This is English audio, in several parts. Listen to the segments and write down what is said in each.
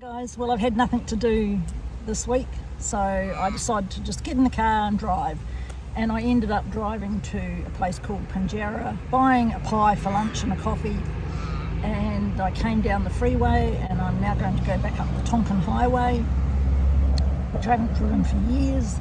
Guys, well, I've had nothing to do this week, so I decided to just get in the car and drive, and I ended up driving to a place called Pinjarra, buying a pie for lunch and a coffee, and I came down the freeway and I'm now going to go back up the Tonkin Highway, which I haven't driven for years,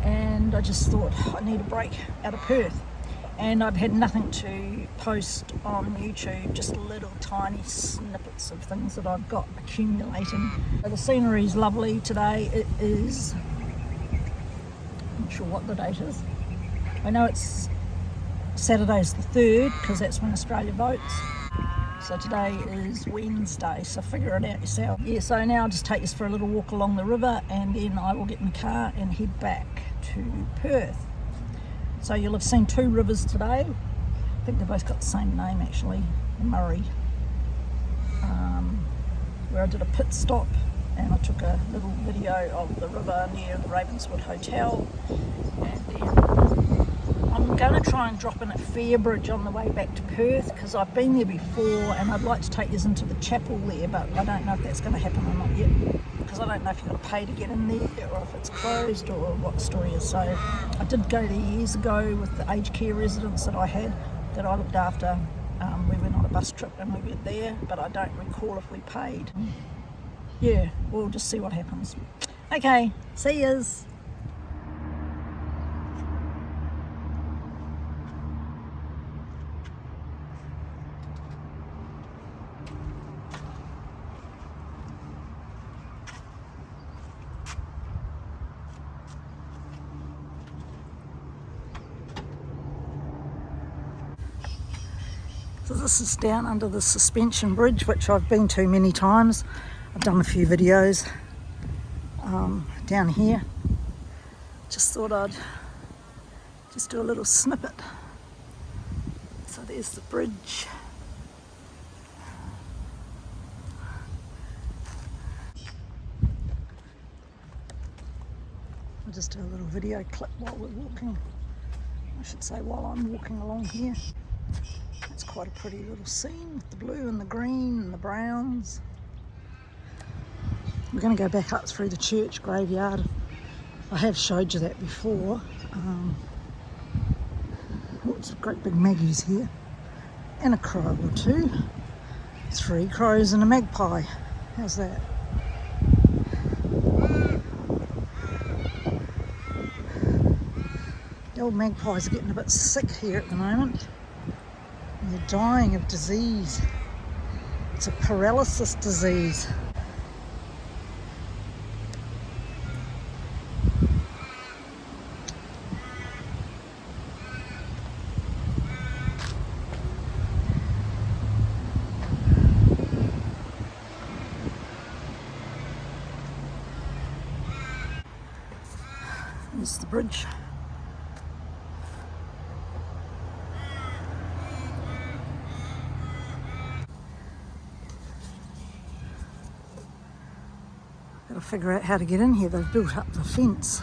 and I just thought I need a break out of Perth. And I've had nothing to post on YouTube, just little tiny snippets of things that I've got accumulating. The scenery is lovely today. It is, I'm not sure what the date is. I know it's Saturday's the 3rd because that's when Australia votes. So today is Wednesday, so figure it out yourself. Yeah, so now I'll just take this for a little walk along the river and then I will get in the car and head back to Perth. So you'll have seen two rivers today. I think they've both got the same name actually, the Murray, where I did a pit stop and I took a little video of the river near the Ravenswood Hotel, and then I'm going to try and drop in at Fairbridge on the way back to Perth because I've been there before and I'd like to take you into the chapel there, but I don't know if that's going to happen or not yet, because I don't know if you've got to pay to get in there or if it's closed or what the story is. So I did go there years ago with the aged care residents that I had, that I looked after. We went on a bus trip and we went there, but I don't recall if we paid. Yeah, we'll just see what happens. Okay, see yous. So this is down under the suspension bridge, which I've been to many times. I've done a few videos down here. Just thought I'd just do a little snippet. So there's the bridge. I'll just do a little video clip while we're walking. I should say while I'm walking along here. It's quite a pretty little scene with the blue and the green and the browns. We're going to go back up through the church graveyard. I have showed you that before. Lots of great big maggies here. And a crow or two. 3 crows and a magpie. How's that? The old magpies are getting a bit sick here at the moment. They're dying of disease. It's a paralysis disease. There's the bridge. Got to figure out how to get in here. They've built up the fence.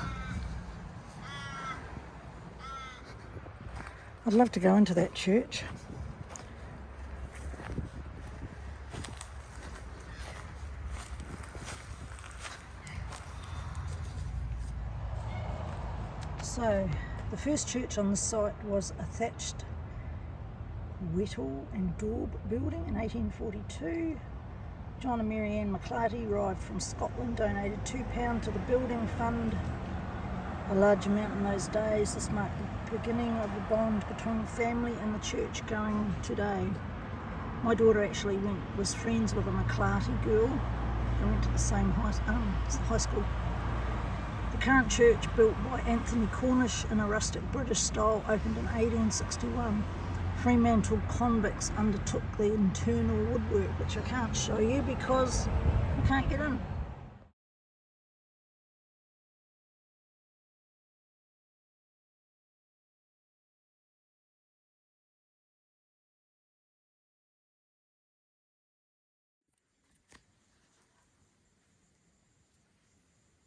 I'd love to go into that church. So, the first church on the site was a thatched Wettle and Daub building in 1842. John and Arianne McClarty arrived from Scotland, donated £2 to the building fund, a large amount in those days. This marked the beginning of the bond between the family and the church going today. My daughter actually was friends with a McClarty girl. They went to the same high school. The current church, built by Anthony Cornish in a rustic British style, opened in 1861. Fremantle convicts undertook the internal woodwork, which I can't show you because you can't get in.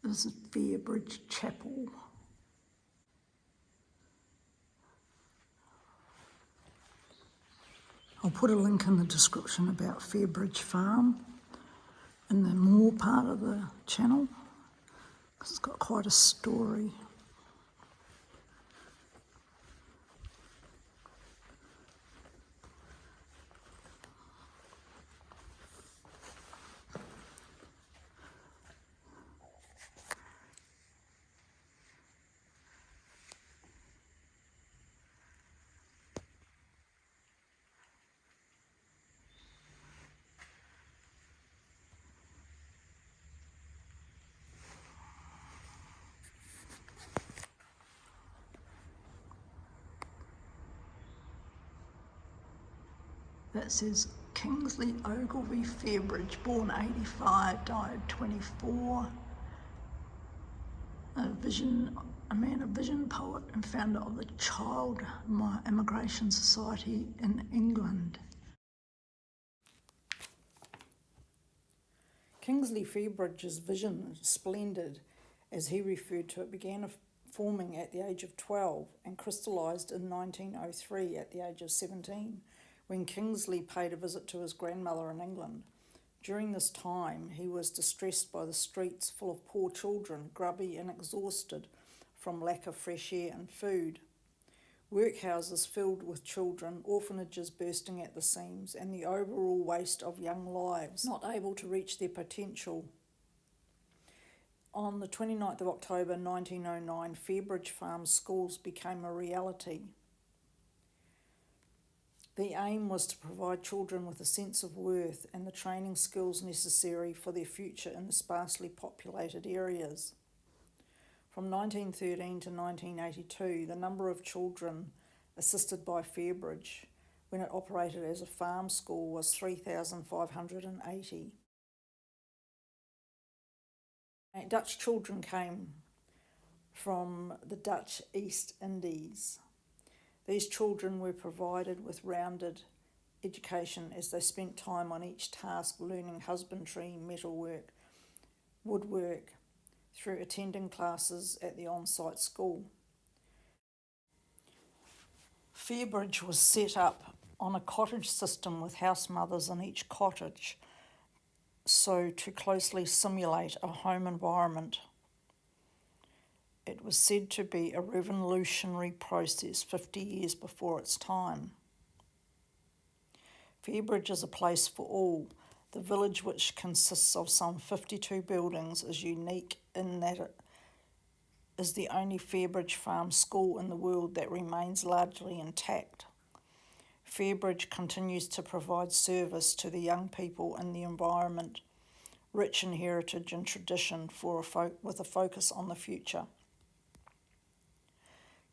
This is Fairbridge Chapel. I'll put a link in the description about Fairbridge Farm. in the more part of the channel. It's got quite a story. That says Kingsley Ogilvie Fairbridge, born 85, died 24. A man of vision, poet and founder of the Child Immigration Society in England. Kingsley Fairbridge's vision, splendid as he referred to it, began forming at the age of 12 and crystallised in 1903 at the age of 17, when Kingsley paid a visit to his grandmother in England. During this time, he was distressed by the streets full of poor children, grubby and exhausted from lack of fresh air and food. Workhouses filled with children, orphanages bursting at the seams, and the overall waste of young lives not able to reach their potential. On the 29th of October 1909, Fairbridge Farm schools became a reality. The aim was to provide children with a sense of worth and the training skills necessary for their future in the sparsely populated areas. From 1913 to 1982, the number of children assisted by Fairbridge, when it operated as a farm school, was 3,580. Dutch children came from the Dutch East Indies. These children were provided with rounded education as they spent time on each task learning husbandry, metalwork, woodwork, through attending classes at the on-site school. Fairbridge was set up on a cottage system with house mothers in each cottage, so to closely simulate a home environment. It was said to be a revolutionary process 50 years before its time. Fairbridge is a place for all. The village, which consists of some 52 buildings, is unique in that it is the only Fairbridge farm school in the world that remains largely intact. Fairbridge continues to provide service to the young people in the environment, rich in heritage and tradition with a focus on the future.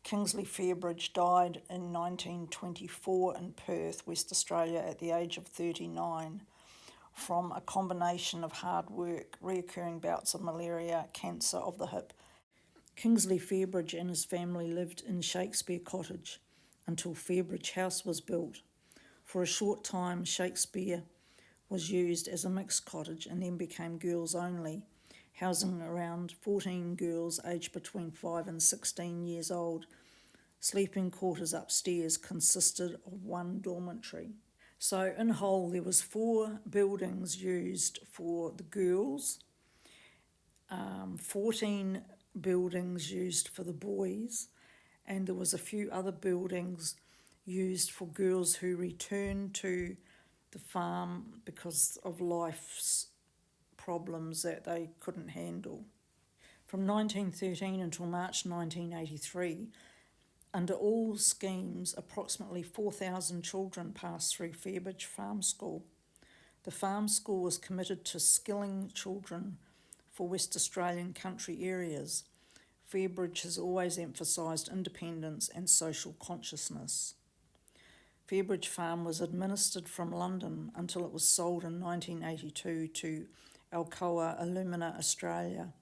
Kingsley Fairbridge died in 1924 in Perth, West Australia, at the age of 39, from a combination of hard work, recurring bouts of malaria, cancer of the hip. Kingsley Fairbridge and his family lived in Shakespeare Cottage until Fairbridge House was built. For a short time, Shakespeare was used as a mixed cottage and then became girls only, housing around 14 girls aged between 5 and 16 years old. Sleeping quarters upstairs consisted of one dormitory. So in whole, there was 4 buildings used for the girls, 14 buildings used for the boys, and there was a few other buildings used for girls who returned to the farm because of life's problems that they couldn't handle. From 1913 until March 1983, under all schemes, approximately 4,000 children passed through Fairbridge Farm School. The farm school was committed to skilling children for West Australian country areas. Fairbridge has always emphasised independence and social consciousness. Fairbridge Farm was administered from London until it was sold in 1982 to Alcoa Alumina Australia.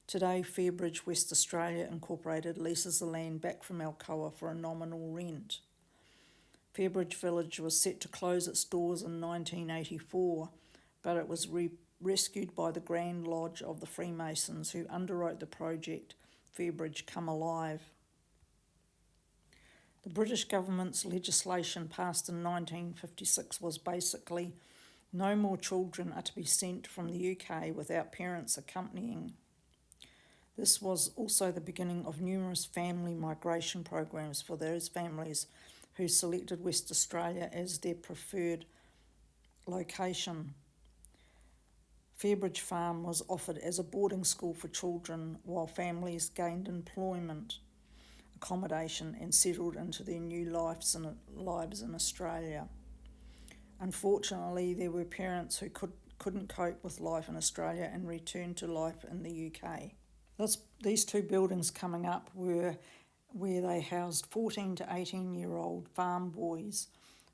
Today, Fairbridge West Australia Incorporated leases the land back from Alcoa for a nominal rent. Fairbridge Village was set to close its doors in 1984, but it was rescued by the Grand Lodge of the Freemasons, who underwrote the project Fairbridge Come Alive. The British government's legislation passed in 1956 was basically No more children are to be sent from the UK without parents accompanying. This was also the beginning of numerous family migration programs for those families who selected West Australia as their preferred location. Fairbridge Farm was offered as a boarding school for children while families gained employment, accommodation and settled into their new lives in Australia. Unfortunately, there were parents who couldn't cope with life in Australia and returned to life in the UK. These two buildings coming up were where they housed 14 to 18-year-old farm boys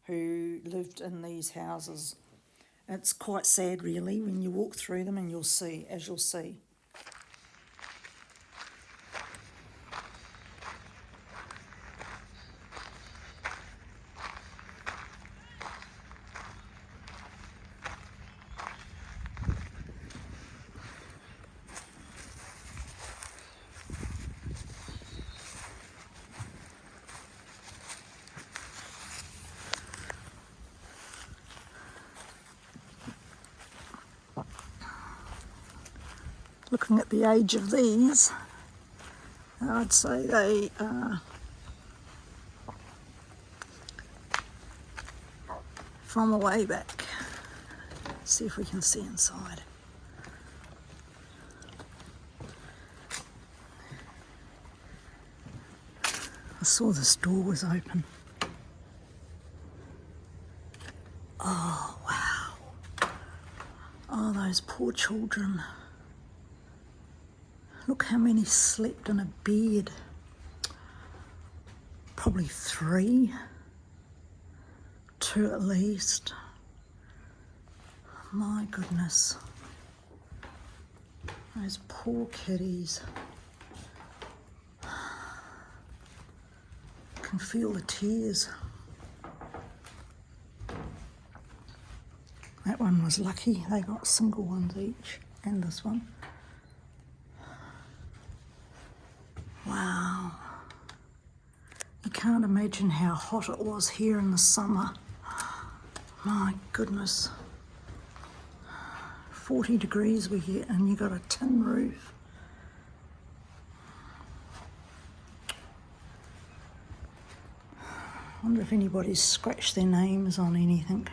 who lived in these houses. It's quite sad, really, when you walk through them and you'll see. Looking at the age of these, I'd say they are from a way back. Let's see if we can see inside. I saw this door was open. Oh, wow. Oh, those poor children. Look how many slept in a bed. Probably 3. 2 at least. My goodness. Those poor kiddies. Can feel the tears. That one was lucky. They got single ones each, and this one. Wow. You can't imagine how hot it was here in the summer. My goodness. 40 degrees we get, and you got a tin roof. I wonder if anybody's scratched their names on anything.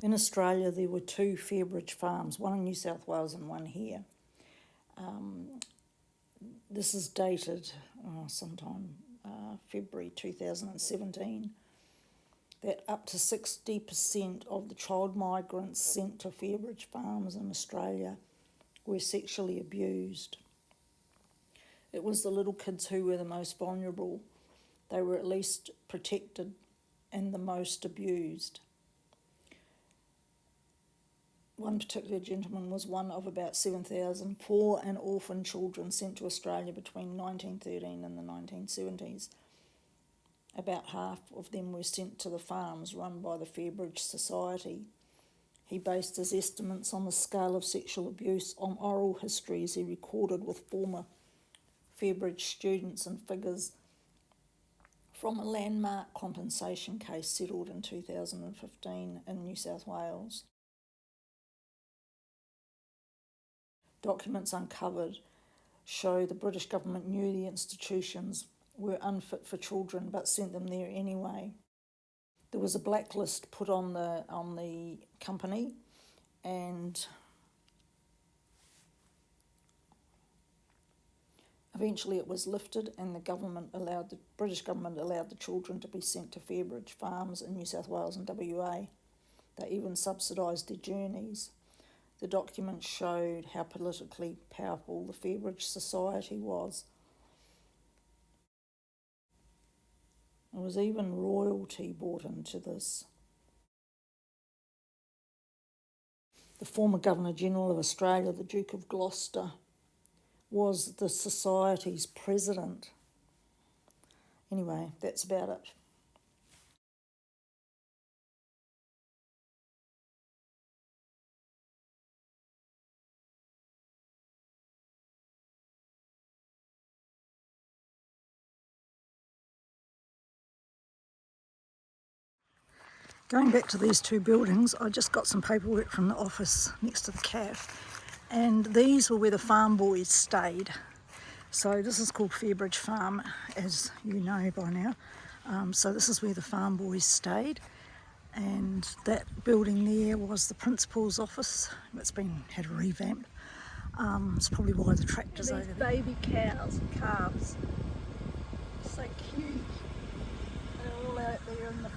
In Australia, there were 2 Fairbridge farms, one in New South Wales and one here. This is dated sometime February 2017, that up to 60% of the child migrants sent to Fairbridge farms in Australia were sexually abused. It was the little kids who were the most vulnerable. They were at least protected and the most abused. One particular gentleman was one of about 7,000 poor and orphan children sent to Australia between 1913 and the 1970s. About half of them were sent to the farms run by the Fairbridge Society. He based his estimates on the scale of sexual abuse on oral histories he recorded with former Fairbridge students and figures from a landmark compensation case settled in 2015 in New South Wales. Documents uncovered show the British government knew the institutions were unfit for children but sent them there anyway. There was a blacklist put on the company, and eventually it was lifted, and the British government allowed the children to be sent to Fairbridge farms in New South Wales and WA. They even subsidised their journeys. The documents showed how politically powerful the Fairbridge Society was. There was even royalty brought into this. The former Governor-General of Australia, the Duke of Gloucester, was the Society's president. Anyway, that's about it. Going back to these two buildings, I just got some paperwork from the office next to the cafe, and these were where the farm boys stayed. So this is called Fairbridge Farm, as you know by now. So this is where the farm boys stayed, and that building there was the principal's office. It's had a revamp. It's probably why the tractor's over there. Baby cows and calves, so cute. They're all out there in the